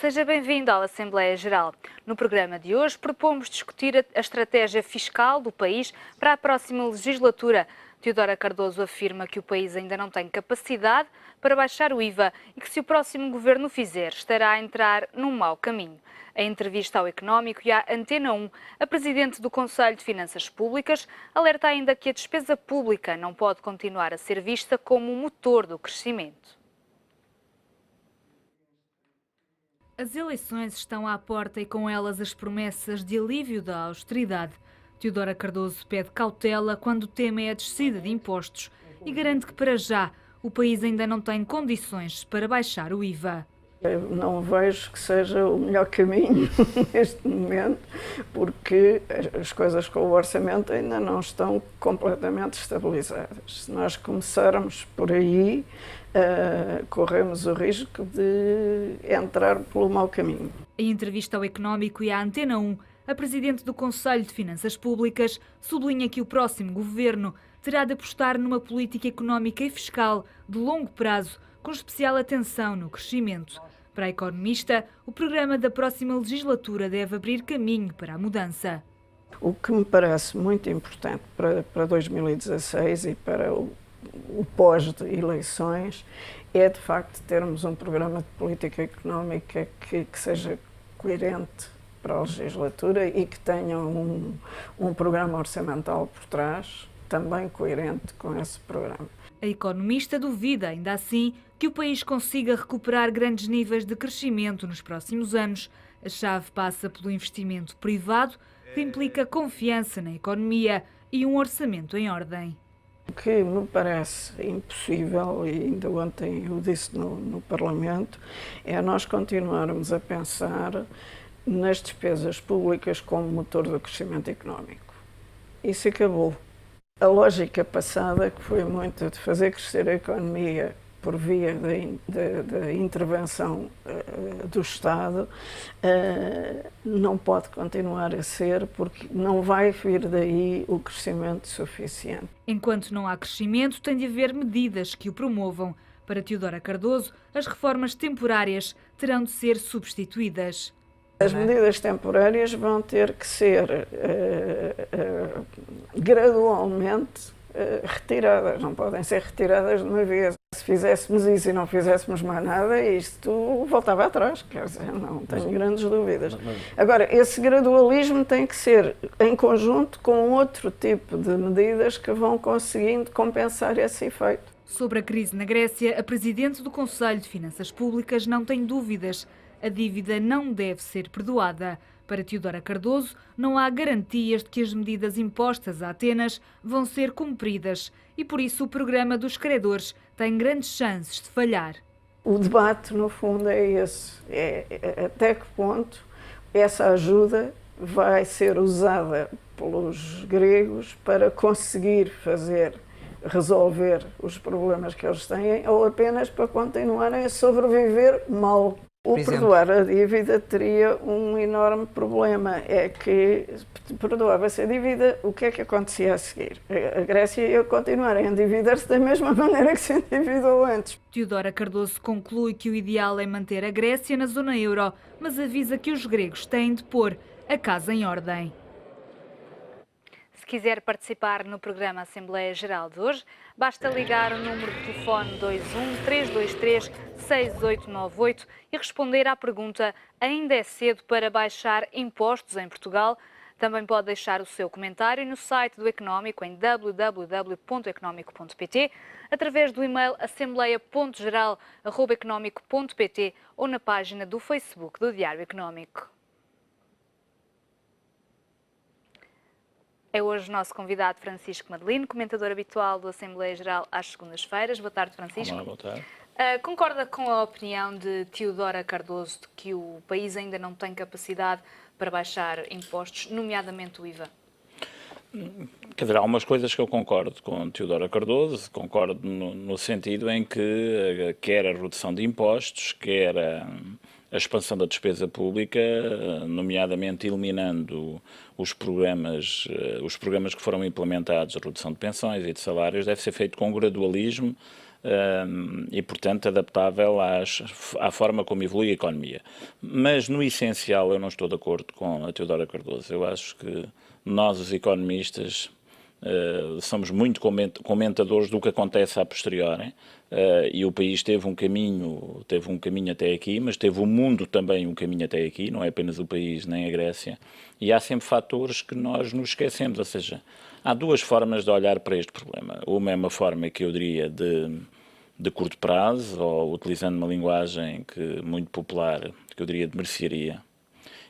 Seja bem-vindo à Assembleia Geral. No programa de hoje propomos discutir a estratégia fiscal do país para a próxima legislatura. Teodora Cardoso afirma que o país ainda não tem capacidade para baixar o IVA e que se o próximo governo o fizer, estará a entrar num mau caminho. Em entrevista ao Económico e à Antena 1, a Presidente do Conselho de Finanças Públicas alerta ainda que a despesa pública não pode continuar a ser vista como o motor do crescimento. As eleições estão à porta e com elas as promessas de alívio da austeridade. Teodora Cardoso pede cautela quando o tema é a descida de impostos e garante que, para já, o país ainda não tem condições para baixar o IVA. Eu não vejo que seja o melhor caminho neste momento, porque as coisas com o orçamento ainda não estão completamente estabilizadas. Se nós começarmos por aí, corremos o risco de entrar pelo mau caminho. Em entrevista ao Económico e à Antena 1, a Presidente do Conselho de Finanças Públicas sublinha que o próximo governo terá de apostar numa política económica e fiscal de longo prazo, com especial atenção no crescimento. Para a economista, o programa da próxima legislatura deve abrir caminho para a mudança. O que me parece muito importante para 2016 e para o pós-eleições é, de facto, termos um programa de política económica que seja coerente para a legislatura e que tenha um programa orçamental por trás, também coerente com esse programa. A economista duvida, ainda assim, que o país consiga recuperar grandes níveis de crescimento nos próximos anos. A chave passa pelo investimento privado, que implica confiança na economia e um orçamento em ordem. O que me parece impossível, e ainda ontem eu disse no Parlamento, é nós continuarmos a pensar nas despesas públicas como motor do crescimento económico. Isso acabou. A lógica passada, que foi muito de fazer crescer a economia por via da intervenção do Estado, não pode continuar a ser, porque não vai vir daí o crescimento suficiente. Enquanto não há crescimento, tem de haver medidas que o promovam. Para Teodora Cardoso, as reformas temporárias terão de ser substituídas. As medidas temporárias vão ter que ser gradualmente retiradas, não podem ser retiradas de uma vez. Se fizéssemos isso e não fizéssemos mais nada, isto voltava atrás, quer dizer, não tenho grandes dúvidas. Agora, esse gradualismo tem que ser em conjunto com outro tipo de medidas que vão conseguindo compensar esse efeito. Sobre a crise na Grécia, a Presidente do Conselho de Finanças Públicas não tem dúvidas. A dívida não deve ser perdoada. Para Teodora Cardoso, não há garantias de que as medidas impostas a Atenas vão ser cumpridas e, por isso, o programa dos credores tem grandes chances de falhar. O debate, no fundo, é esse. Até que ponto essa ajuda vai ser usada pelos gregos para conseguir resolver os problemas que eles têm ou apenas para continuarem a sobreviver mal. O perdoar a dívida teria um enorme problema, é que perdoava-se a dívida, o que é que acontecia a seguir? A Grécia ia continuar a endividar-se da mesma maneira que se endividou antes. Teodora Cardoso conclui que o ideal é manter a Grécia na zona euro, mas avisa que os gregos têm de pôr a casa em ordem. Se quiser participar no programa Assembleia Geral de hoje, basta ligar o número de telefone 21 323 6898 e responder à pergunta: ainda é cedo para baixar impostos em Portugal? Também pode deixar o seu comentário no site do Económico em www.economico.pt, através do e-mail assembleia.geral@economico.pt ou na página do Facebook do Diário Económico. É hoje o nosso convidado Francisco Madelino, comentador habitual do Assembleia Geral às segundas-feiras. Boa tarde, Francisco. Olá, boa tarde. Concorda com a opinião de Teodora Cardoso de que o país ainda não tem capacidade para baixar impostos, nomeadamente o IVA? Quer dizer, há umas coisas que eu concordo com Teodora Cardoso, concordo no sentido em que quer a redução de impostos, quer a expansão da despesa pública, nomeadamente eliminando os programas que foram implementados, a redução de pensões e de salários, deve ser feito com gradualismo, e, portanto, adaptável à forma como evolui a economia. Mas, no essencial, eu não estou de acordo com a Teodora Cardoso. Eu acho que nós, os economistas, somos muito comentadores do que acontece a posteriori, e o país teve um caminho até aqui, mas teve o mundo também um caminho até aqui, não é apenas o país nem a Grécia, e há sempre fatores que nós nos esquecemos, ou seja, há duas formas de olhar para este problema. Uma é uma forma que eu diria de curto prazo, ou utilizando uma linguagem muito popular, que eu diria de mercearia.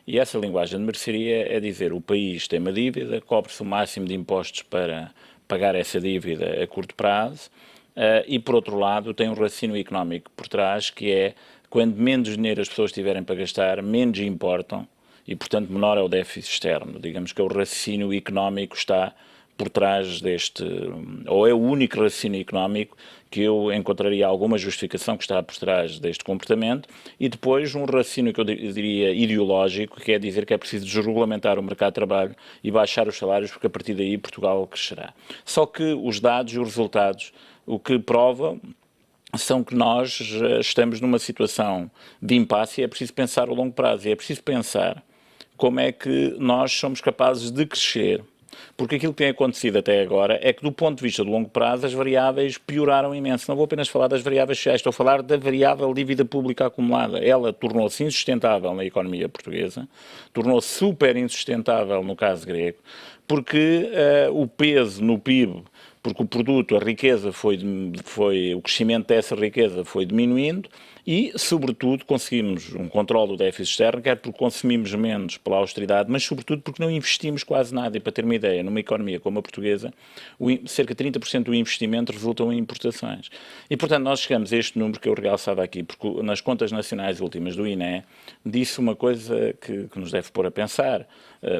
E essa linguagem de mercearia é dizer o país tem uma dívida, cobre-se o máximo de impostos para pagar essa dívida a curto prazo, e por outro lado tem um raciocínio económico por trás, que é quando menos dinheiro as pessoas tiverem para gastar, menos importam e, portanto, menor é o déficit externo. Digamos que o raciocínio económico está por trás deste, ou é o único raciocínio económico que eu encontraria alguma justificação que está por trás deste comportamento, e depois um raciocínio que eu diria ideológico, que é dizer que é preciso desregulamentar o mercado de trabalho e baixar os salários, porque a partir daí Portugal crescerá. Só que os dados e os resultados o que provam são que nós estamos numa situação de impasse e é preciso pensar a longo prazo, e é preciso pensar como é que nós somos capazes de crescer. Porque aquilo que tem acontecido até agora é que, do ponto de vista de longo prazo, as variáveis pioraram imenso. Não vou apenas falar das variáveis sociais, estou a falar da variável dívida pública acumulada. Ela tornou-se insustentável na economia portuguesa, tornou-se super insustentável no caso grego, porque o peso no PIB, porque o produto, a riqueza o crescimento dessa riqueza foi diminuindo e, sobretudo, conseguimos um controle do déficit externo, quer porque consumimos menos pela austeridade, mas, sobretudo, porque não investimos quase nada. E, para ter uma ideia, numa economia como a portuguesa, cerca de 30% do investimento resultam em importações. E, portanto, nós chegamos a este número que eu realçava aqui, porque nas contas nacionais últimas do INE disse uma coisa que nos deve pôr a pensar.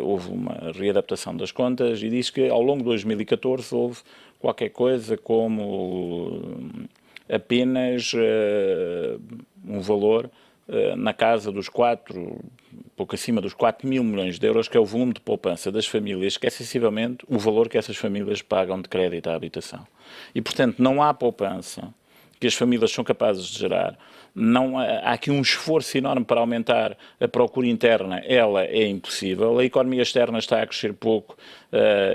Houve uma readaptação das contas e diz que, ao longo de 2014, houve qualquer coisa como apenas um valor na casa dos pouco acima dos 4 mil milhões de euros, que é o volume de poupança das famílias, que é sensivelmente o valor que essas famílias pagam de crédito à habitação. E, portanto, não há poupança que as famílias são capazes de gerar. Há aqui um esforço enorme para aumentar a procura interna, ela é impossível, a economia externa está a crescer pouco,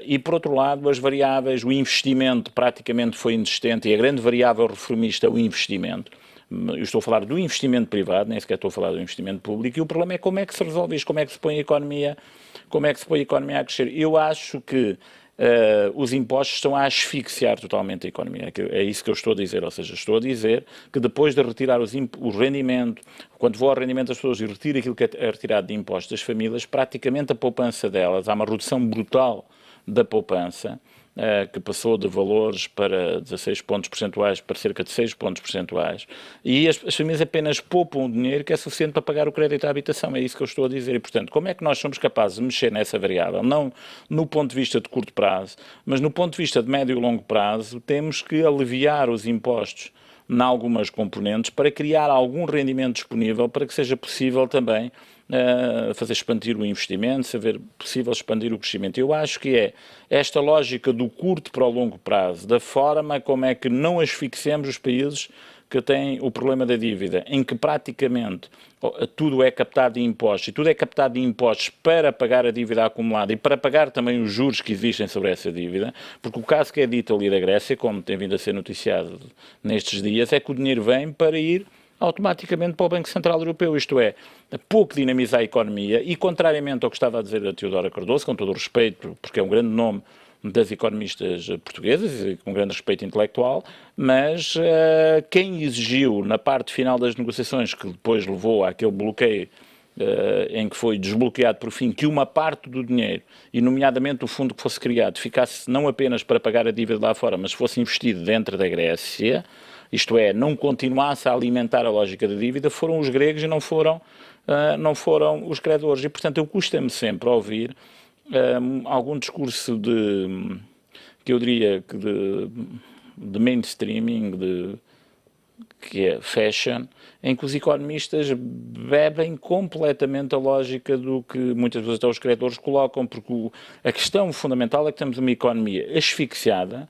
e, por outro lado, as variáveis, o investimento praticamente foi inexistente, e a grande variável reformista é o investimento. Eu estou a falar do investimento privado, nem sequer estou a falar do investimento público, e o problema é como é que se resolve isto, como é que se põe a economia a crescer. Eu acho que os impostos estão a asfixiar totalmente a economia. É isso que eu estou a dizer, ou seja, estou a dizer que depois de retirar o rendimento, quando vou ao rendimento das pessoas e retiro aquilo que é retirado de impostos das famílias, praticamente a poupança delas, há uma redução brutal da poupança, que passou de valores para 16 pontos percentuais para cerca de 6 pontos percentuais, e as famílias apenas poupam o dinheiro que é suficiente para pagar o crédito à habitação. É isso que eu estou a dizer. E, portanto, como é que nós somos capazes de mexer nessa variável? Não no ponto de vista de curto prazo, mas no ponto de vista de médio e longo prazo, temos que aliviar os impostos em algumas componentes para criar algum rendimento disponível para que seja possível também fazer expandir o investimento, ser possível expandir o crescimento. Eu acho que é esta lógica do curto para o longo prazo, da forma como é que não asfixiamos os países que têm o problema da dívida, em que praticamente tudo é captado de impostos, e tudo é captado de impostos para pagar a dívida acumulada e para pagar também os juros que existem sobre essa dívida, porque o caso que é dito ali da Grécia, como tem vindo a ser noticiado nestes dias, é que o dinheiro vem para ir automaticamente para o Banco Central Europeu, isto é, pouco dinamizar a economia, e contrariamente ao que estava a dizer a Teodora Cardoso, com todo o respeito, porque é um grande nome das economistas portuguesas, e com um grande respeito intelectual, mas quem exigiu na parte final das negociações, que depois levou àquele bloqueio em que foi desbloqueado por fim, que uma parte do dinheiro, e nomeadamente o fundo que fosse criado, ficasse não apenas para pagar a dívida lá fora, mas fosse investido dentro da Grécia, isto é, não continuasse a alimentar a lógica da dívida, foram os gregos e não foram os credores. E, portanto, eu custa-me sempre a ouvir algum discurso que eu diria que de mainstreaming, que é fashion, em que os economistas bebem completamente a lógica do que muitas vezes até os credores colocam, porque a questão fundamental é que temos uma economia asfixiada,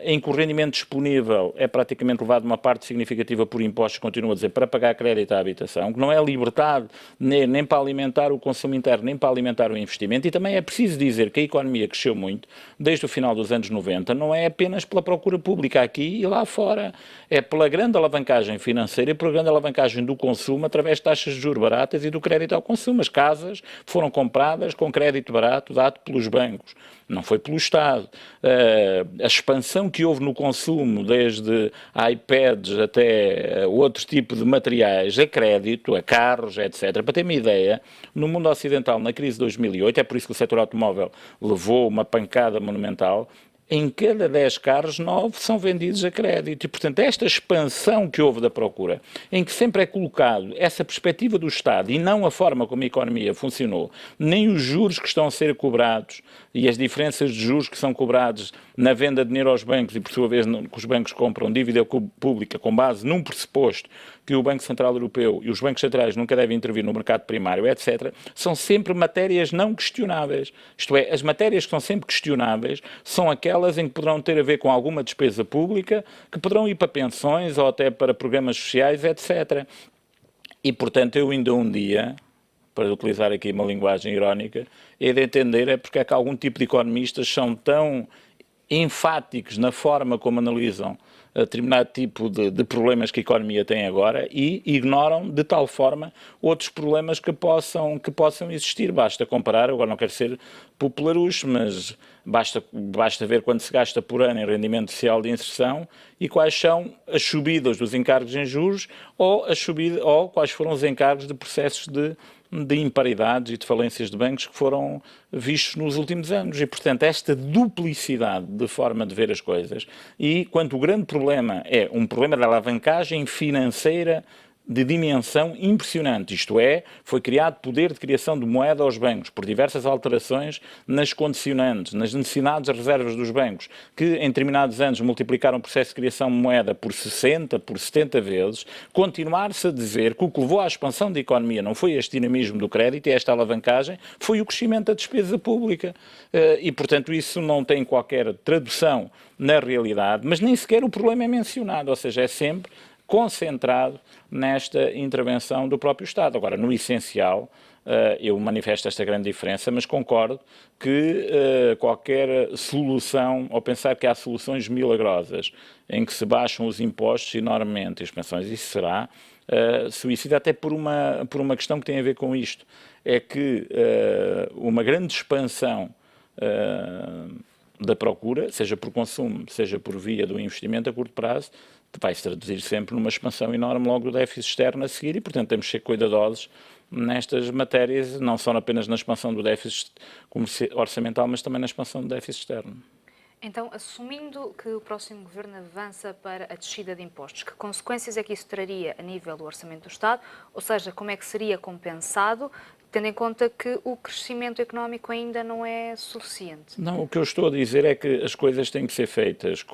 em que o rendimento disponível é praticamente levado uma parte significativa por impostos, continuo a dizer, para pagar crédito à habitação, que não é libertado nem para alimentar o consumo interno, nem para alimentar o investimento. E também é preciso dizer que a economia cresceu muito desde o final dos anos 90, não é apenas pela procura pública aqui e lá fora, é pela grande alavancagem financeira e pela grande alavancagem do consumo através de taxas de juros baratas e do crédito ao consumo. As casas foram compradas com crédito barato dado pelos bancos, não foi pelo Estado. A expansão que houve no consumo, desde iPads até outro tipo de materiais, a crédito, a carros, etc. Para ter uma ideia, no mundo ocidental, na crise de 2008, é por isso que o setor automóvel levou uma pancada monumental, em cada 10 carros, 9 são vendidos a crédito. E, portanto, esta expansão que houve da procura, em que sempre é colocado essa perspectiva do Estado e não a forma como a economia funcionou, nem os juros que estão a ser cobrados e as diferenças de juros que são cobrados na venda de dinheiro aos bancos e, por sua vez, que os bancos compram dívida pública com base num pressuposto que o Banco Central Europeu e os bancos centrais nunca devem intervir no mercado primário, etc., são sempre matérias não questionáveis. Isto é, as matérias que são sempre questionáveis são aquelas em que poderão ter a ver com alguma despesa pública, que poderão ir para pensões ou até para programas sociais, etc. E, portanto, eu ainda um dia, para utilizar aqui uma linguagem irónica, é de entender porque é que algum tipo de economistas são tão enfáticos na forma como analisam determinado tipo de problemas que a economia tem agora e ignoram de tal forma outros problemas que possam existir. Basta comparar, agora não quero ser popularucho, mas basta ver quanto se gasta por ano em rendimento social de inserção e quais são as subidas dos encargos em juros ou quais foram os encargos de processos de imparidades e de falências de bancos que foram vistos nos últimos anos. E, portanto, esta duplicidade de forma de ver as coisas e quanto o grande problema é um problema de alavancagem financeira de dimensão impressionante, isto é, foi criado poder de criação de moeda aos bancos por diversas alterações nas condicionantes, nas necessidades das reservas dos bancos, que em determinados anos multiplicaram o processo de criação de moeda por 60, por 70 vezes, continuar-se a dizer que o que levou à expansão da economia não foi este dinamismo do crédito e esta alavancagem, foi o crescimento da despesa pública. E, portanto, isso não tem qualquer tradução na realidade, mas nem sequer o problema é mencionado, ou seja, é sempre concentrado nesta intervenção do próprio Estado. Agora, no essencial, eu manifesto esta grande diferença, mas concordo que qualquer solução, ou pensar que há soluções milagrosas em que se baixam os impostos enormemente e as pensões, isso será suicida, até por uma questão que tem a ver com isto. É que uma grande expansão da procura, seja por consumo, seja por via do investimento a curto prazo, vai se traduzir sempre numa expansão enorme logo do déficit externo a seguir e, portanto, temos que ser cuidadosos nestas matérias, não só apenas na expansão do déficit orçamental, mas também na expansão do déficit externo. Então, assumindo que o próximo governo avança para a descida de impostos, que consequências é que isso traria a nível do orçamento do Estado? Ou seja, como é que seria compensado, tendo em conta que o crescimento económico ainda não é suficiente? Não, o que eu estou a dizer é que as coisas têm que ser feitas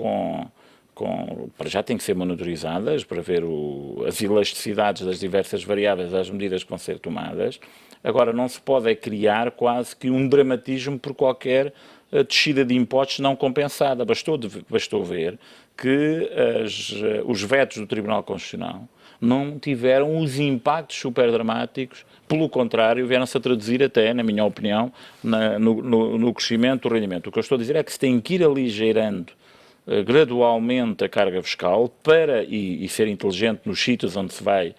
para já têm que ser monitorizadas para ver as elasticidades das diversas variáveis às medidas que vão ser tomadas. Agora, não se pode criar quase que um dramatismo por qualquer descida de impostos não compensada. Bastou ver que os vetos do Tribunal Constitucional não tiveram os impactos super dramáticos, pelo contrário, vieram-se a traduzir até, na minha opinião, no crescimento do rendimento. O que eu estou a dizer é que se tem que ir aligeirando gradualmente a carga fiscal e ser inteligente nos sítios onde se vai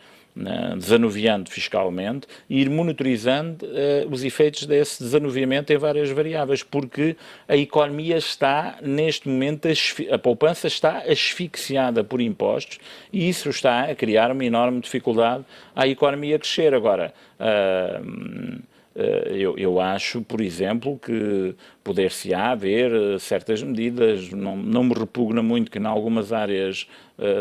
desanuviando fiscalmente e ir monitorizando os efeitos desse desanuviamento em várias variáveis, porque a economia está, neste momento, a poupança está asfixiada por impostos e isso está a criar uma enorme dificuldade à economia crescer. Agora, eu acho, por exemplo, que poder-se-á haver certas medidas, não me repugna muito que em algumas áreas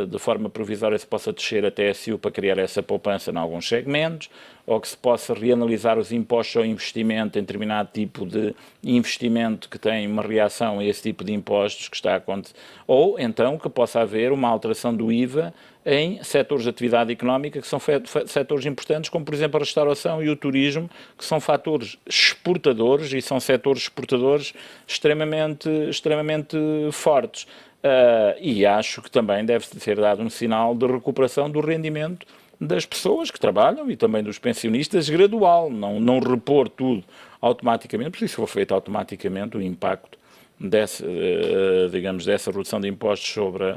de forma provisória se possa descer até a TSU para criar essa poupança em alguns segmentos, ou que se possa reanalisar os impostos ao investimento em determinado tipo de investimento que tem uma reação a esse tipo de impostos que está a acontecer, ou então que possa haver uma alteração do IVA em setores de atividade económica que são setores importantes, como por exemplo a restauração e o turismo, que são fatores exportadores e são setores exportadores extremamente fortes. E acho que também deve ser dado um sinal de recuperação do rendimento das pessoas que trabalham e também dos pensionistas gradual, não repor tudo automaticamente, porque se for feito automaticamente o impacto dessa redução de impostos sobre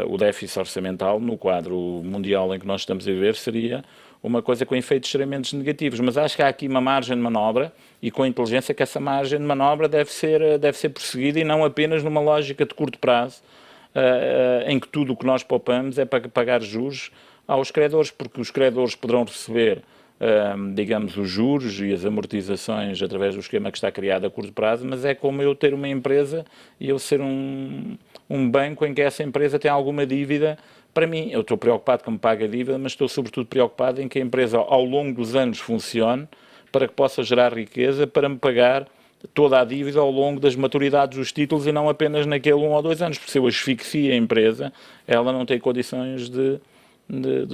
o déficit orçamental no quadro mundial em que nós estamos a viver seria uma coisa com efeitos extremamente negativos. Mas acho que há aqui uma margem de manobra e com a inteligência que essa margem de manobra deve ser perseguida e não apenas numa lógica de curto prazo, em que tudo o que nós poupamos é para pagar juros aos credores, porque os credores poderão receber, digamos, os juros e as amortizações através do esquema que está criado a curto prazo, mas é como eu ter uma empresa e eu ser um banco em que essa empresa tem alguma dívida. Para mim, eu estou preocupado que me pague a dívida, mas estou sobretudo preocupado em que a empresa ao longo dos anos funcione para que possa gerar riqueza para me pagar toda a dívida ao longo das maturidades dos títulos e não apenas naquele 1 ou 2 anos, porque se eu asfixio a empresa, ela não tem condições de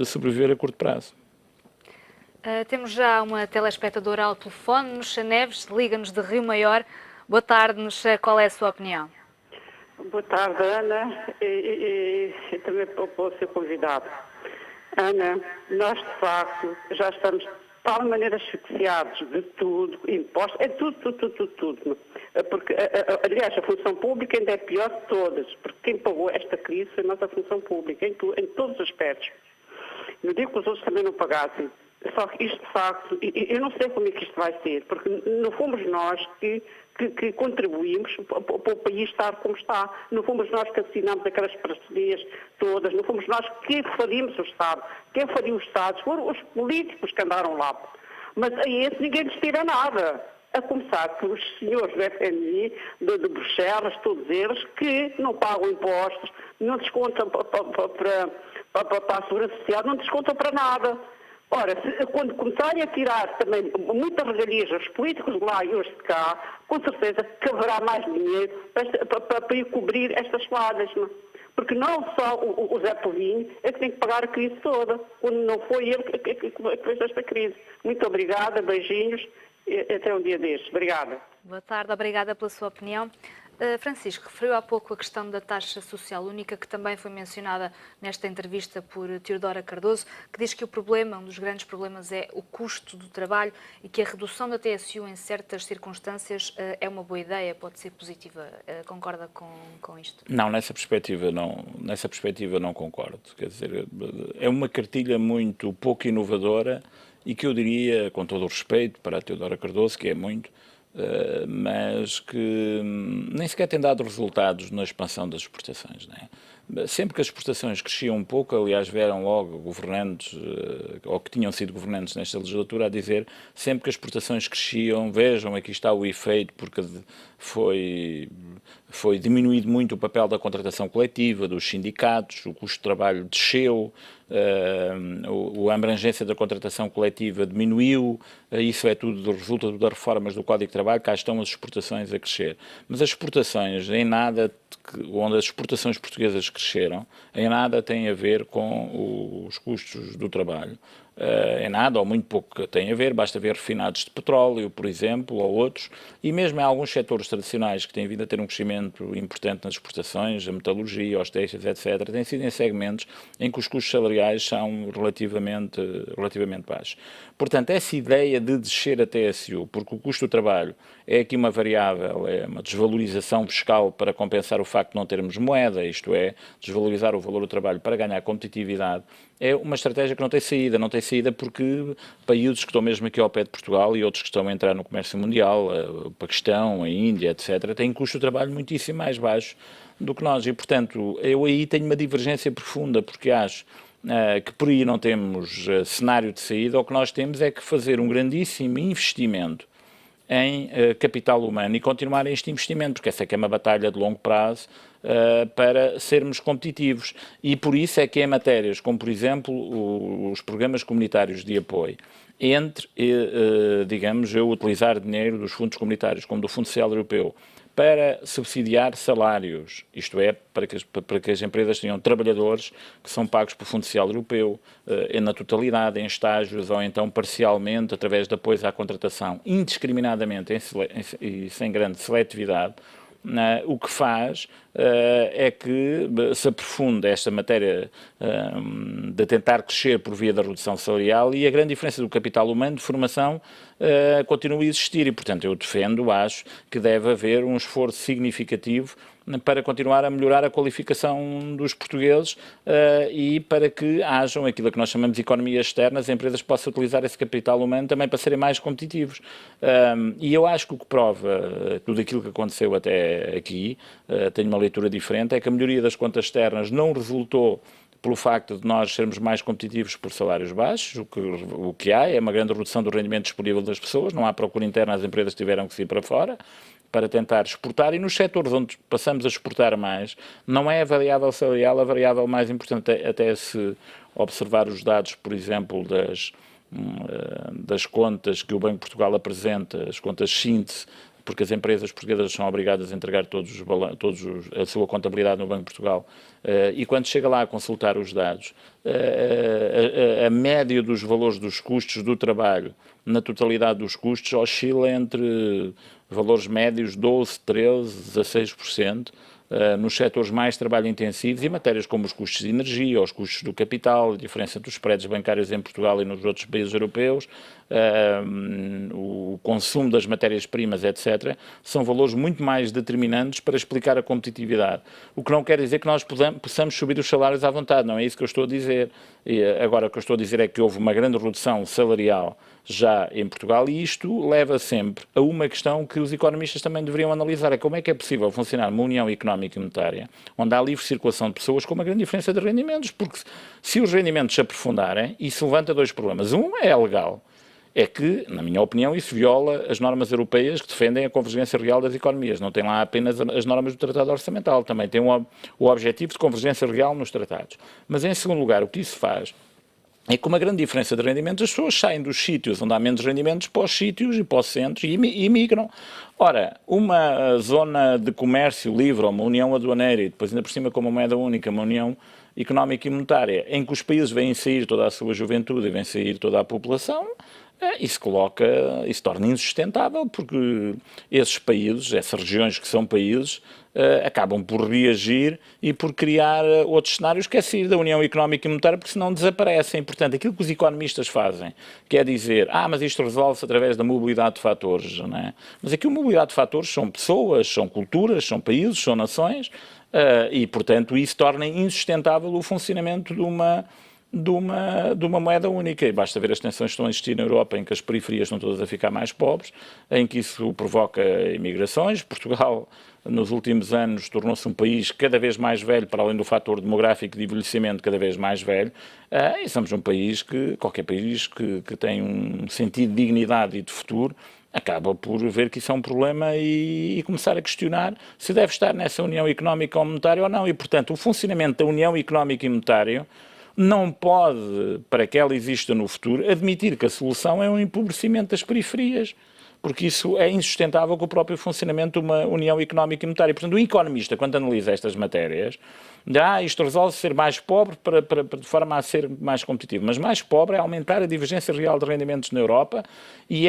sobreviver a curto prazo. Temos já uma telespectadora ao telefone, Nuxa Neves, liga-nos de Rio Maior. Boa tarde, Nuxa, qual é a sua opinião? Boa tarde, Ana, e também para o seu convidado. Ana, nós de facto já estamos de tal maneira asfixiados de tudo, impostos, é tudo. Porque, aliás, a função pública ainda é pior de todas, porque quem pagou esta crise foi a nossa função pública, em todos os aspectos. Não digo que os outros também não pagassem, só que isto de facto, eu não sei como é que isto vai ser, porque não fomos nós que contribuímos para o país estar como está. Não fomos nós que assinamos aquelas parcerias todas, não fomos nós que faríamos o Estado. Quem faria o Estado foram os políticos que andaram lá. Mas a esse ninguém lhes tira nada. A começar pelos senhores do FMI, de Bruxelas, todos eles, que não pagam impostos, não descontam para a Segurança Social, não descontam para nada. Ora, quando começarem a tirar também muitas regalias aos políticos de lá e os de cá, com certeza que haverá mais dinheiro para ir cobrir estas falhas. Não? Porque não só o Zé Povinho é que tem que pagar a crise toda, quando não foi ele que fez esta crise. Muito obrigada, beijinhos e até um dia destes. Obrigada. Boa tarde, obrigada pela sua opinião. Francisco, referiu há pouco a questão da taxa social única, que também foi mencionada nesta entrevista por Teodora Cardoso, que diz que o problema, um dos grandes problemas é o custo do trabalho e que a redução da TSU em certas circunstâncias é uma boa ideia, pode ser positiva. Concorda com isto? Não, nessa perspectiva não concordo. Quer dizer, é uma cartilha muito pouco inovadora e que eu diria, com todo o respeito para a Teodora Cardoso, que é muito, mas que nem sequer tem dado resultados na expansão das exportações. Não é? Sempre que as exportações cresciam um pouco, aliás, vieram logo governantes, ou que tinham sido governantes nesta legislatura, a dizer, sempre que as exportações cresciam, vejam, aqui está o efeito, porque foi diminuído muito o papel da contratação coletiva, dos sindicatos, o custo de trabalho desceu, a abrangência da contratação coletiva diminuiu, isso é tudo resulta das reformas do Código de Trabalho, cá estão as exportações a crescer. Mas as exportações, onde as exportações portuguesas cresceram, em nada tem a ver com os custos do trabalho. Em nada ou muito pouco tem a ver, basta ver refinados de petróleo, por exemplo, ou outros, e mesmo em alguns setores tradicionais que têm vindo a ter um crescimento importante nas exportações, a metalurgia, os têxteis, etc., têm sido em segmentos em que os custos salariais são relativamente baixos. Portanto, essa ideia de descer a TSU, porque o custo do trabalho é aqui uma variável, é uma desvalorização fiscal para compensar o facto de não termos moeda, isto é, desvalorizar o valor do trabalho para ganhar competitividade, é uma estratégia que não tem saída porque países que estão mesmo aqui ao pé de Portugal e outros que estão a entrar no comércio mundial, o Paquistão, a Índia, etc., têm custo de trabalho muitíssimo mais baixo do que nós. E, portanto, eu aí tenho uma divergência profunda, porque acho que por aí não temos cenário de saída. O que nós temos é que fazer um grandíssimo investimento em capital humano e continuar este investimento, porque essa é que é uma batalha de longo prazo para sermos competitivos. E por isso é que em matérias como, por exemplo, os programas comunitários de apoio entre, digamos, eu utilizar dinheiro dos fundos comunitários, como do Fundo Social Europeu, para subsidiar salários, isto é, para que as empresas tenham trabalhadores que são pagos pelo Fundo Social Europeu, na totalidade, em estágios, ou então parcialmente, através de apoios à contratação, indiscriminadamente e sem grande seletividade. O que faz é que se aprofunda esta matéria de tentar crescer por via da redução salarial, e a grande diferença do capital humano de formação continua a existir, e portanto eu defendo, acho que deve haver um esforço significativo para continuar a melhorar a qualificação dos portugueses e para que hajam aquilo que nós chamamos de economias externas, as empresas possam utilizar esse capital humano também para serem mais competitivos. E eu acho que o que prova tudo aquilo que aconteceu até aqui, tenho uma leitura diferente, é que a melhoria das contas externas não resultou pelo facto de nós sermos mais competitivos por salários baixos. O que há é uma grande redução do rendimento disponível das pessoas, não há procura interna, as empresas tiveram que sair para fora para tentar exportar, e nos setores onde passamos a exportar mais, não é a variável salarial a variável mais importante, até se observar os dados, por exemplo, das contas que o Banco de Portugal apresenta, as contas síntese, porque as empresas portuguesas são obrigadas a entregar a sua contabilidade no Banco de Portugal, e quando chega lá a consultar os dados, a média dos valores dos custos do trabalho, na totalidade dos custos, oscila entre valores médios 12%, 13%, 16%, nos setores mais trabalho-intensivos, e matérias como os custos de energia, os custos do capital, a diferença entre os spreads bancários em Portugal e nos outros países europeus, o consumo das matérias-primas, etc., são valores muito mais determinantes para explicar a competitividade. O que não quer dizer que nós possamos subir os salários à vontade, não é isso que eu estou a dizer. Agora, o que eu estou a dizer é que houve uma grande redução salarial já em Portugal, e isto leva sempre a uma questão que os economistas também deveriam analisar: é como é que é possível funcionar uma união económica e monetária onde há livre circulação de pessoas com uma grande diferença de rendimentos, porque se os rendimentos se aprofundarem, isso levanta dois problemas. Um é legal, é que, na minha opinião, isso viola as normas europeias que defendem a convergência real das economias. Não tem lá apenas as normas do Tratado Orçamental, também tem o objetivo de convergência real nos tratados. Mas, em segundo lugar, o que isso faz é que, com uma grande diferença de rendimentos, as pessoas saem dos sítios onde há menos rendimentos para os sítios e para os centros e migram. Ora, uma zona de comércio livre, ou uma união aduaneira, e depois ainda por cima com uma moeda única, uma união económica e monetária, em que os países vêm sair toda a sua juventude e vêm sair toda a população, isso torna insustentável, porque esses países, essas regiões que são países, acabam por reagir e por criar outros cenários, que é sair da União Económica e Monetária, porque senão desaparecem. Portanto, aquilo que os economistas fazem, que é dizer, mas isto resolve-se através da mobilidade de fatores, não é? Mas aqui a mobilidade de fatores são pessoas, são culturas, são países, são nações, e, portanto, isso torna insustentável o funcionamento de uma moeda única. E basta ver as tensões que estão a existir na Europa, em que as periferias estão todas a ficar mais pobres, em que isso provoca imigrações. Portugal, nos últimos anos, tornou-se um país cada vez mais velho, para além do fator demográfico de envelhecimento cada vez mais velho, e somos um país qualquer país que tem um sentido de dignidade e de futuro, acaba por ver que isso é um problema e começar a questionar se deve estar nessa União Económica ou Monetária ou não. E, portanto, o funcionamento da União Económica e Monetária não pode, para que ela exista no futuro, admitir que a solução é um empobrecimento das periferias, porque isso é insustentável com o próprio funcionamento de uma União Económica e Monetária. Portanto, o economista, quando analisa estas matérias, isto resolve ser mais pobre de forma a ser mais competitivo. Mas mais pobre é aumentar a divergência real de rendimentos na Europa, e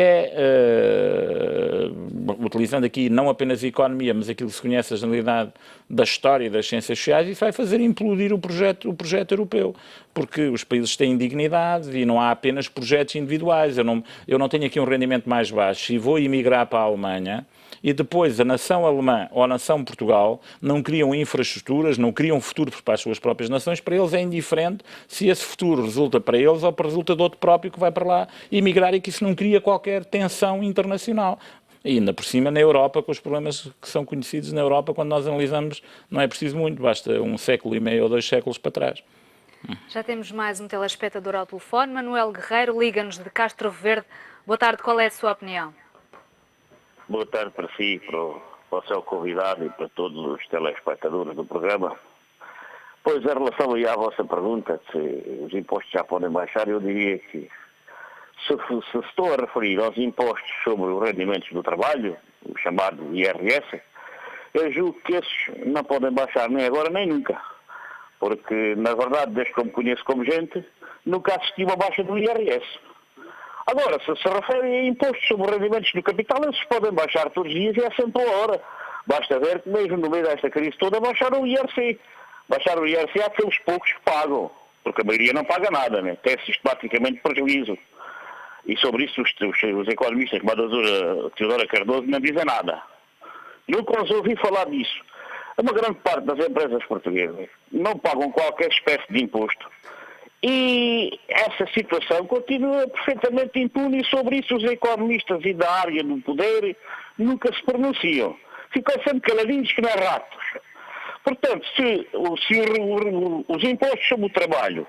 utilizando aqui não apenas a economia, mas aquilo que se conhece a generalidade da história e das ciências sociais, isso vai fazer implodir o projeto europeu, porque os países têm dignidade e não há apenas projetos individuais. Eu não tenho aqui um rendimento mais baixo e vou emigrar para a Alemanha, e depois a nação alemã ou a nação Portugal não criam infraestruturas, não criam futuro para as suas próprias nações. Para eles é indiferente se esse futuro resulta para eles ou resulta de outro próprio que vai para lá emigrar, e que isso não cria qualquer tensão internacional. E ainda por cima na Europa, com os problemas que são conhecidos na Europa, quando nós analisamos, não é preciso muito, basta 1,5 século ou 2 séculos para trás. Já temos mais um telespectador ao telefone. Manuel Guerreiro liga-nos de Castro Verde. Boa tarde, qual é a sua opinião? Boa tarde para si, para o seu convidado e para todos os telespectadores do programa. Pois, em relação aí à vossa pergunta, se os impostos já podem baixar, eu diria que se estou a referir aos impostos sobre os rendimentos do trabalho, o chamado IRS, eu julgo que esses não podem baixar nem agora nem nunca. Porque, na verdade, desde que eu me conheço como gente, nunca assisti uma baixa do IRS. Agora, se se refere a impostos sobre rendimentos do capital, esses podem baixar todos os dias e é sempre a hora. Basta ver que mesmo no meio desta crise toda baixaram o IRC. Baixar o IRC há aqueles poucos que pagam, porque a maioria não paga nada, né? Tem sistematicamente prejuízo. E sobre isso os economistas, como a doutora Teodora Cardoso, não dizem nada. Nunca os ouvi falar disso. Uma grande parte das empresas portuguesas não pagam qualquer espécie de imposto. E essa situação continua perfeitamente impune e sobre isso os economistas e da área do poder nunca se pronunciam. Ficam sempre caladinhos que não é ratos. Portanto, se os impostos sobre o trabalho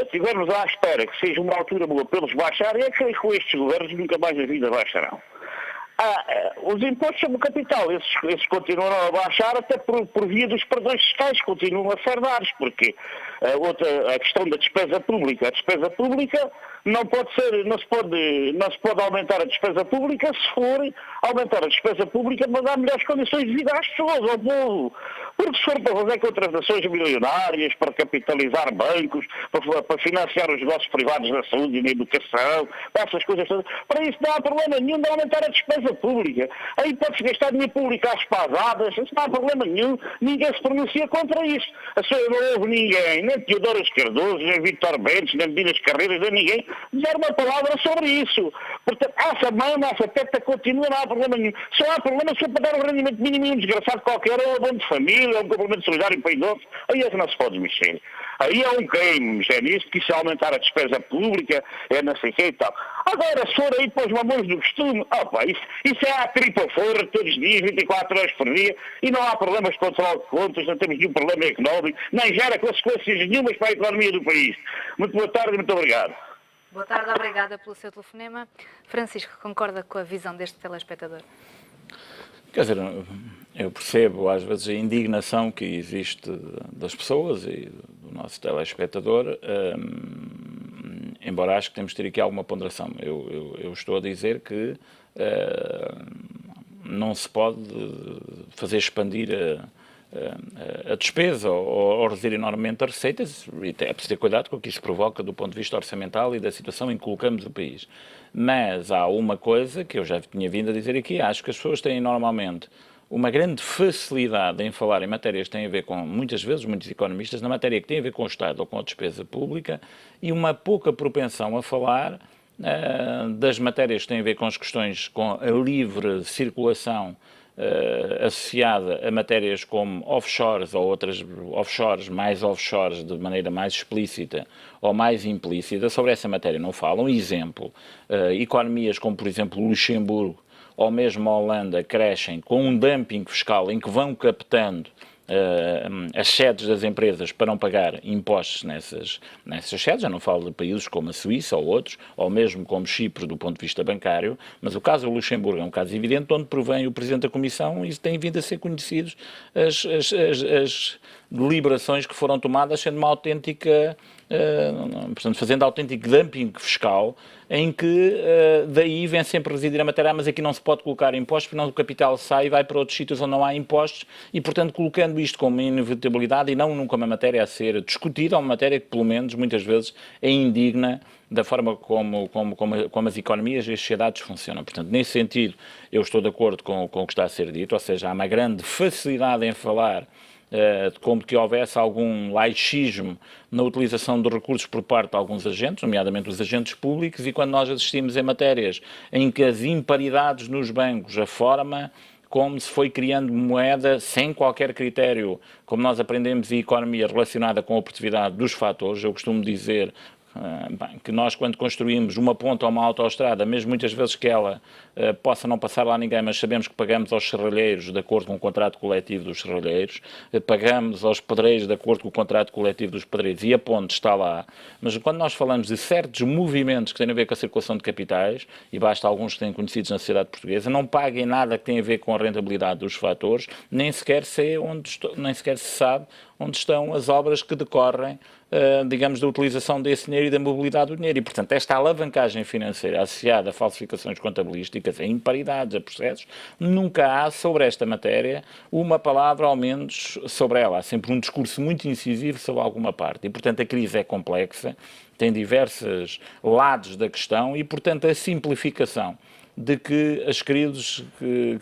estivermos à espera que seja uma altura boa para eles baixarem, é que com estes governos nunca mais a vida baixarão. Os impostos sobre o capital, esses continuarão a baixar até por via dos perdões fiscais, continuam a ser dados, porque a questão da despesa pública. A despesa pública não se pode aumentar a despesa pública se for aumentar a despesa pública para dar melhores condições de vida às pessoas, ao povo. Porque se for para fazer contratações milionárias, para capitalizar bancos, para financiar os negócios privados da saúde e da educação, para essas coisas todas, para isso não há problema nenhum de aumentar a despesa pública. Aí pode-se gastar dinheiro público às pasadas, isso não há problema nenhum, ninguém se pronuncia contra isso. Não houve ninguém, nem Teodoro Cardoso, nem Vítor Bentes, nem Dinas Carreiras, nem ninguém, dizer uma palavra sobre isso. Portanto, essa mão, essa teta continua, não há problema nenhum. Só há problema se for para dar um rendimento mínimo e um desgraçado qualquer, ou um abono de família, ou um complemento solidário para idosos, aí é que não se pode mexer. Aí é um crime mexer nisso, que isso é aumentar a despesa pública, é não sei o que e tal. Agora, se for aí depois mamões do costume, isso é a tripa fora todos os dias, 24 horas por dia, e não há problemas de controle de contas, não temos nenhum problema económico, nem gera consequências nenhumas para a economia do país. Muito boa tarde e muito obrigado. Boa tarde, obrigada pelo seu telefonema. Francisco, concorda com a visão deste telespectador? Quer dizer, eu percebo às vezes a indignação que existe das pessoas e do nosso telespectador, embora acho que temos de ter aqui alguma ponderação. Eu estou a dizer que não se pode fazer expandir a despesa ou reduzir enormemente as receitas, e é preciso ter cuidado com o que isso provoca do ponto de vista orçamental e da situação em que colocamos o país. Mas há uma coisa que eu já tinha vindo a dizer aqui, acho que as pessoas têm normalmente uma grande facilidade em falar em matérias que têm a ver com, muitas vezes, muitos economistas, na matéria que tem a ver com o Estado ou com a despesa pública, e uma pouca propensão a falar das matérias que têm a ver com as questões com a livre circulação associada a matérias como offshores ou outras offshores, mais offshores de maneira mais explícita ou mais implícita. Sobre essa matéria não falam. Exemplo, economias como, por exemplo, Luxemburgo ou mesmo a Holanda crescem com um dumping fiscal em que vão captando as sedes das empresas para não pagar impostos nessas sedes. Já não falo de países como a Suíça ou outros, ou mesmo como Chipre do ponto de vista bancário, mas o caso do Luxemburgo é um caso evidente onde provém o Presidente da Comissão e têm vindo a ser conhecidos as deliberações que foram tomadas sendo uma autêntica, portanto, fazendo autêntico dumping fiscal, em que daí vem sempre residir a matéria, mas aqui não se pode colocar impostos, porque não o capital sai e vai para outros sítios onde não há impostos, e portanto colocando isto como uma inevitabilidade e não nunca uma matéria a ser discutida, uma matéria que pelo menos muitas vezes é indigna da forma como as economias e as sociedades funcionam. Portanto, nesse sentido, eu estou de acordo com o que está a ser dito, ou seja, há uma grande facilidade em falar como que houvesse algum laixismo na utilização de recursos por parte de alguns agentes, nomeadamente os agentes públicos, e quando nós assistimos em matérias em que as imparidades nos bancos, a forma como se foi criando moeda sem qualquer critério, como nós aprendemos em economia relacionada com a oportunidade dos fatores, eu costumo dizer que nós, quando construímos uma ponte ou uma autoestrada, mesmo muitas vezes que ela possa não passar lá ninguém, mas sabemos que pagamos aos serralheiros de acordo com o contrato coletivo dos serralheiros, pagamos aos pedreiros de acordo com o contrato coletivo dos pedreiros e a ponte está lá. Mas quando nós falamos de certos movimentos que têm a ver com a circulação de capitais, e basta alguns que têm conhecidos na sociedade portuguesa, não paguem nada que tenha a ver com a rentabilidade dos fatores, nem sequer se sabe onde estão as obras que decorrem, digamos, da utilização desse dinheiro e da mobilidade do dinheiro. E, portanto, esta alavancagem financeira associada a falsificações contabilísticas, a imparidades, a processos, nunca há sobre esta matéria uma palavra, ao menos, sobre ela. Há sempre um discurso muito incisivo sobre alguma parte. E, portanto, a crise é complexa, tem diversos lados da questão e, portanto, a simplificação de que as crises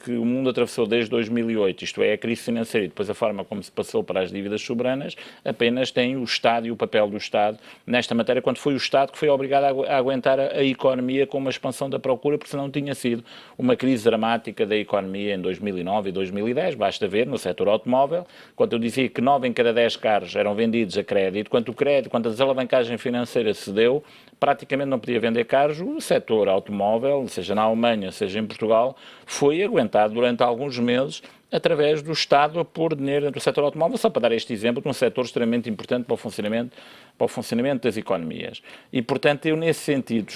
que o mundo atravessou desde 2008, isto é, a crise financeira e depois a forma como se passou para as dívidas soberanas, apenas tem o Estado e o papel do Estado nesta matéria, quando foi o Estado que foi obrigado a aguentar a economia com uma expansão da procura, porque senão tinha sido uma crise dramática da economia em 2009 e 2010, basta ver no setor automóvel, quando eu dizia que 9 em cada 10 carros eram vendidos a crédito, quando a desalavancagem financeira se deu, praticamente não podia vender carros, o setor automóvel, seja na Alemanha, seja em Portugal, foi aguentado durante alguns meses através do Estado a pôr dinheiro no setor automóvel, só para dar este exemplo de um setor extremamente importante para o funcionamento das economias. E, portanto, eu nesse sentido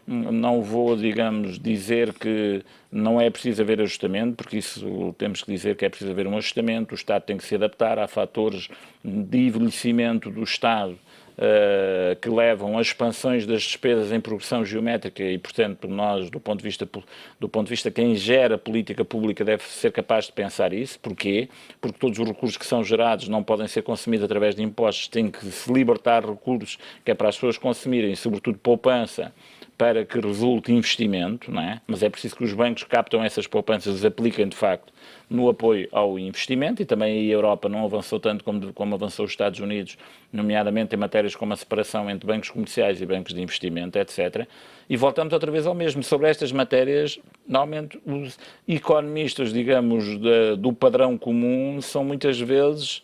não vou, digamos, dizer que não é preciso haver ajustamento, porque isso temos que dizer que é preciso haver um ajustamento, o Estado tem que se adaptar a fatores de envelhecimento do Estado, que levam a expansões das despesas em progressão geométrica e, portanto, nós, do ponto de vista quem gera política pública deve ser capaz de pensar isso. Porquê? Porque todos os recursos que são gerados não podem ser consumidos através de impostos, tem que se libertar recursos que é para as pessoas consumirem, sobretudo poupança, para que resulte investimento, não é? Mas é preciso que os bancos captam essas poupanças e as apliquem, de facto, no apoio ao investimento, e também a Europa não avançou tanto como avançou os Estados Unidos, nomeadamente em matérias como a separação entre bancos comerciais e bancos de investimento, etc. E voltamos outra vez ao mesmo. Sobre estas matérias, normalmente os economistas, digamos, do padrão comum são muitas vezes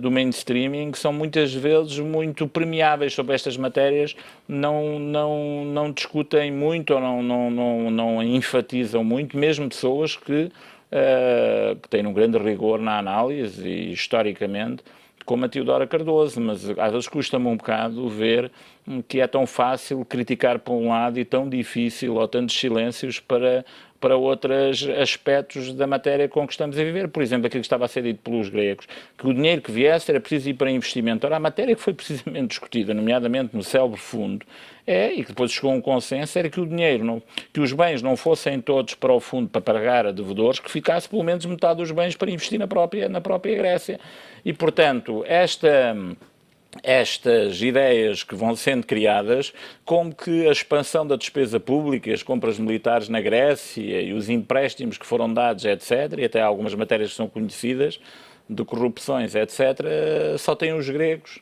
do mainstreaming, são muitas vezes muito permeáveis sobre estas matérias, não discutem muito ou não enfatizam muito, mesmo pessoas que têm um grande rigor na análise e historicamente, como a Teodora Cardoso, mas às vezes custa-me um bocado ver que é tão fácil criticar para um lado e tão difícil ou tantos silêncios para outros aspectos da matéria com que estamos a viver. Por exemplo, aquilo que estava a ser dito pelos gregos, que o dinheiro que viesse era preciso ir para investimento. Ora, a matéria que foi precisamente discutida, nomeadamente no célebre fundo, e que depois chegou a um consenso, era que o dinheiro, que os bens não fossem todos para o fundo para pagar a devedores, que ficasse pelo menos metade dos bens para investir na própria Grécia. E, portanto, estas ideias que vão sendo criadas, como que a expansão da despesa pública, as compras militares na Grécia e os empréstimos que foram dados, etc., e até algumas matérias que são conhecidas, de corrupções, etc., só têm os gregos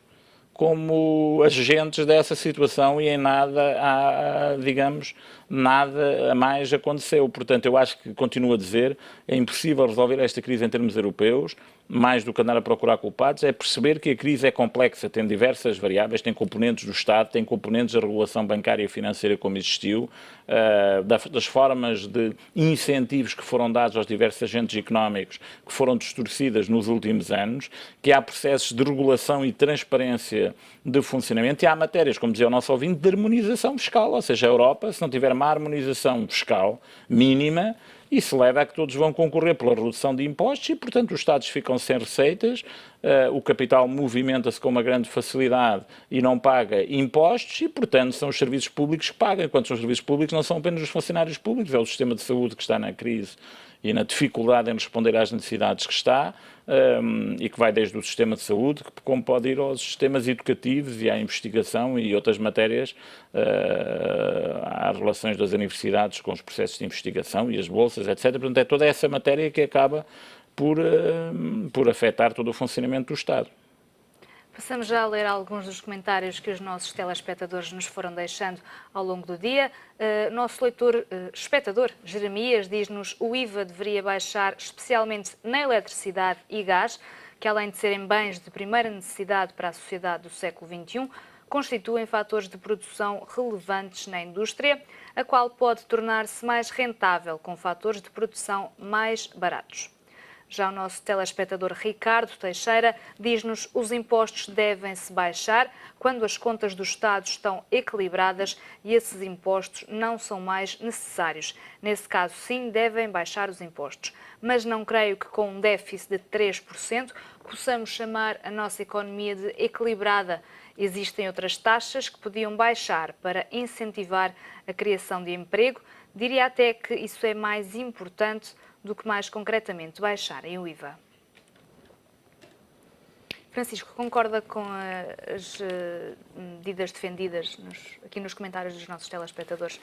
como agentes dessa situação e em nada digamos, nada a mais aconteceu. Portanto, eu acho que, continuo a dizer, é impossível resolver esta crise em termos europeus, mais do que andar a procurar culpados, é perceber que a crise é complexa, tem diversas variáveis, tem componentes do Estado, tem componentes da regulação bancária e financeira como existiu, das formas de incentivos que foram dados aos diversos agentes económicos que foram distorcidas nos últimos anos, que há processos de regulação e transparência de funcionamento e há matérias, como dizia o nosso ouvinte, de harmonização fiscal, ou seja, a Europa, se não tiver uma harmonização fiscal mínima, isso leva a que todos vão concorrer pela redução de impostos e, portanto, os Estados ficam sem receitas, o capital movimenta-se com uma grande facilidade e não paga impostos e, portanto, são os serviços públicos que pagam. Enquanto são os serviços públicos, não são apenas os funcionários públicos, é o sistema de saúde que está na crise e na dificuldade em responder às necessidades que está, e que vai desde o sistema de saúde, como pode ir aos sistemas educativos e à investigação e outras matérias, às relações das universidades com os processos de investigação e as bolsas, etc. Portanto, é toda essa matéria que acaba por afetar todo o funcionamento do Estado. Passamos já a ler alguns dos comentários que os nossos telespectadores nos foram deixando ao longo do dia. Nosso espectador, Jeremias, diz-nos que o IVA deveria baixar especialmente na eletricidade e gás, que além de serem bens de primeira necessidade para a sociedade do século XXI, constituem fatores de produção relevantes na indústria, a qual pode tornar-se mais rentável com fatores de produção mais baratos. Já o nosso telespectador Ricardo Teixeira diz-nos que os impostos devem-se baixar quando as contas do Estado estão equilibradas e esses impostos não são mais necessários. Nesse caso, sim, devem baixar os impostos. Mas não creio que com um déficit de 3% possamos chamar a nossa economia de equilibrada. Existem outras taxas que podiam baixar para incentivar a criação de emprego. Diria até que isso é mais importante do que mais concretamente baixarem o IVA. Francisco, concorda com as medidas defendidas aqui nos comentários dos nossos telespectadores?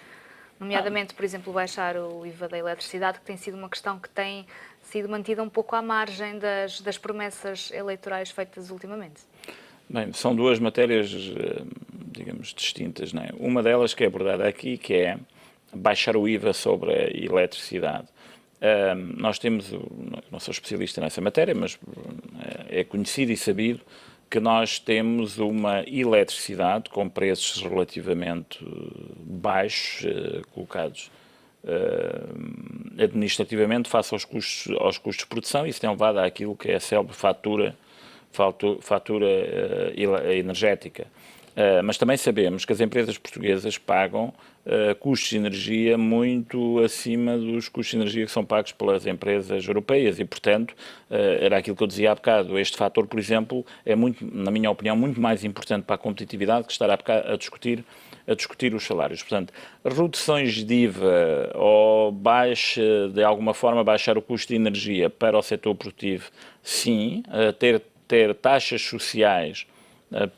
Nomeadamente, por exemplo, baixar o IVA da eletricidade, que tem sido uma questão que tem sido mantida um pouco à margem das promessas eleitorais feitas ultimamente. Bem, são duas matérias, digamos, distintas, não é? Uma delas que é abordada aqui, que é baixar o IVA sobre a eletricidade. Nós temos, não sou especialista nessa matéria, mas é conhecido e sabido que nós temos uma eletricidade com preços relativamente baixos, colocados administrativamente face aos custos de produção, e isso tem levado àquilo que é a célebre fatura energética. Mas também sabemos que as empresas portuguesas pagam custos de energia muito acima dos custos de energia que são pagos pelas empresas europeias e, portanto, era aquilo que eu dizia há bocado, este fator, por exemplo, é muito, na minha opinião, muito mais importante para a competitividade que estar a discutir os salários. Portanto, reduções de IVA ou de alguma forma baixar o custo de energia para o setor produtivo, sim, ter taxas sociais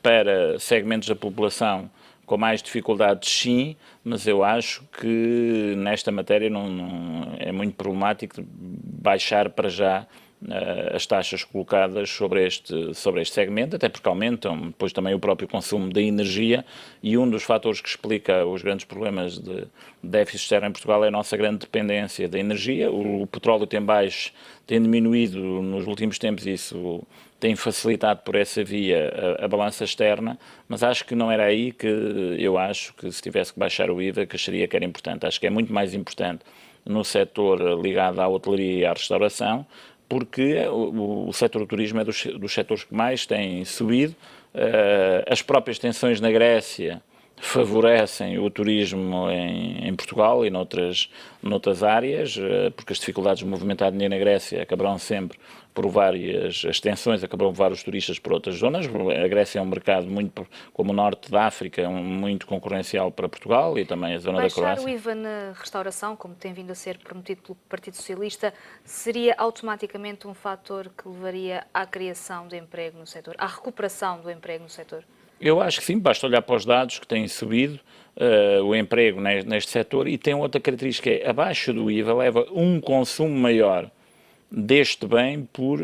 para segmentos da população com mais dificuldades, sim, mas eu acho que nesta matéria não é muito problemático baixar para já as taxas colocadas sobre este segmento, até porque aumentam depois também o próprio consumo de energia, e um dos fatores que explica os grandes problemas de déficit externo em Portugal é a nossa grande dependência da energia. O petróleo tem diminuído nos últimos tempos, isso tem facilitado por essa via a balança externa, mas acho que não era aí que eu acho que se tivesse que baixar o IVA, que acharia que era importante. Acho que é muito mais importante no setor ligado à hotelaria e à restauração, porque o setor do turismo é dos setores que mais têm subido. As próprias tensões na Grécia favorecem o turismo em Portugal e noutras áreas, porque as dificuldades de movimentar dinheiro na Grécia acabarão sempre por as tensões acabarão por levar os turistas para outras zonas. A Grécia é um mercado muito, como o norte da África, muito concorrencial para Portugal e também a zona da Croácia. Baixar o IVA na restauração, como tem vindo a ser prometido pelo Partido Socialista, seria automaticamente um fator que levaria à criação de emprego no setor, à recuperação do emprego no setor? Eu acho que sim, basta olhar para os dados que têm subido o emprego neste setor, e tem outra característica, é a baixa do IVA leva um consumo maior deste bem por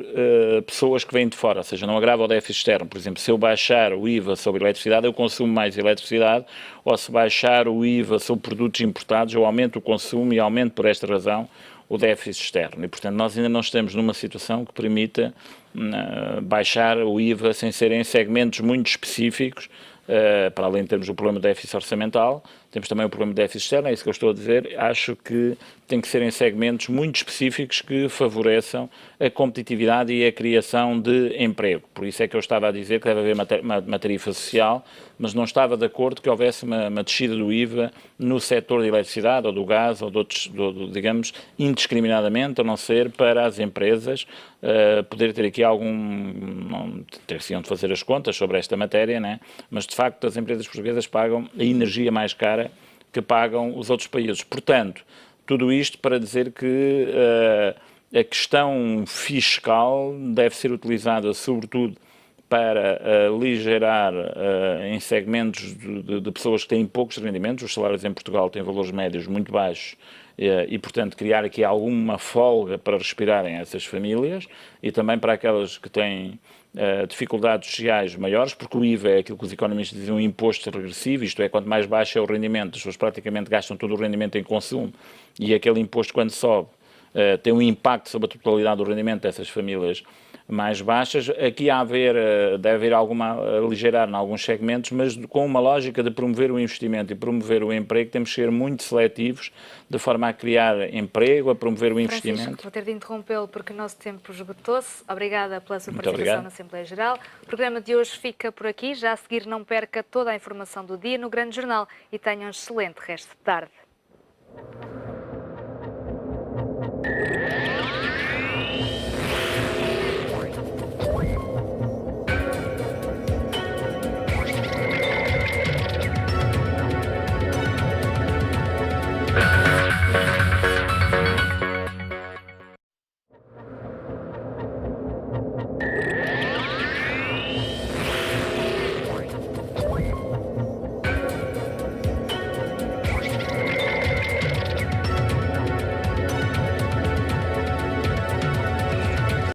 pessoas que vêm de fora, ou seja, não agrava o déficit externo. Por exemplo, se eu baixar o IVA sobre eletricidade, eu consumo mais eletricidade, ou se baixar o IVA sobre produtos importados, eu aumento o consumo e aumento por esta razão o déficit externo. E, portanto, nós ainda não estamos numa situação que permita baixar o IVA sem ser em segmentos muito específicos, para além de termos o problema do déficit orçamental, temos também o problema do déficit externo, é isso que eu estou a dizer. Acho que tem que ser em segmentos muito específicos que favoreçam a competitividade e a criação de emprego. Por isso é que eu estava a dizer que deve haver uma tarifa social, mas não estava de acordo que houvesse uma descida do IVA no setor da eletricidade ou do gás ou de outros, digamos, indiscriminadamente, a não ser para as empresas poder ter aqui não ter-se-iam de fazer as contas sobre esta matéria, né? Mas de facto as empresas portuguesas pagam a energia mais cara que pagam os outros países. Portanto, tudo isto para dizer que a questão fiscal deve ser utilizada sobretudo para aligerar em segmentos de pessoas que têm poucos rendimentos. Os salários em Portugal têm valores médios muito baixos e, portanto, criar aqui alguma folga para respirarem essas famílias, e também para aquelas que têm dificuldades sociais maiores, porque o IVA é aquilo que os economistas dizem, um imposto regressivo, isto é, quanto mais baixo é o rendimento, as pessoas praticamente gastam todo o rendimento em consumo, e aquele imposto, quando sobe, tem um impacto sobre a totalidade do rendimento dessas famílias mais baixas. Aqui deve haver alguma aligerar em alguns segmentos, mas com uma lógica de promover o investimento e promover o emprego, temos que ser muito seletivos, de forma a criar emprego, a promover o investimento. Francisco, vou ter de interrompê-lo porque o nosso tempo esgotou-se. Obrigada pela sua participação na Assembleia Geral. O programa de hoje fica por aqui. Já a seguir, não perca toda a informação do dia no Grande Jornal e tenha um excelente resto de tarde.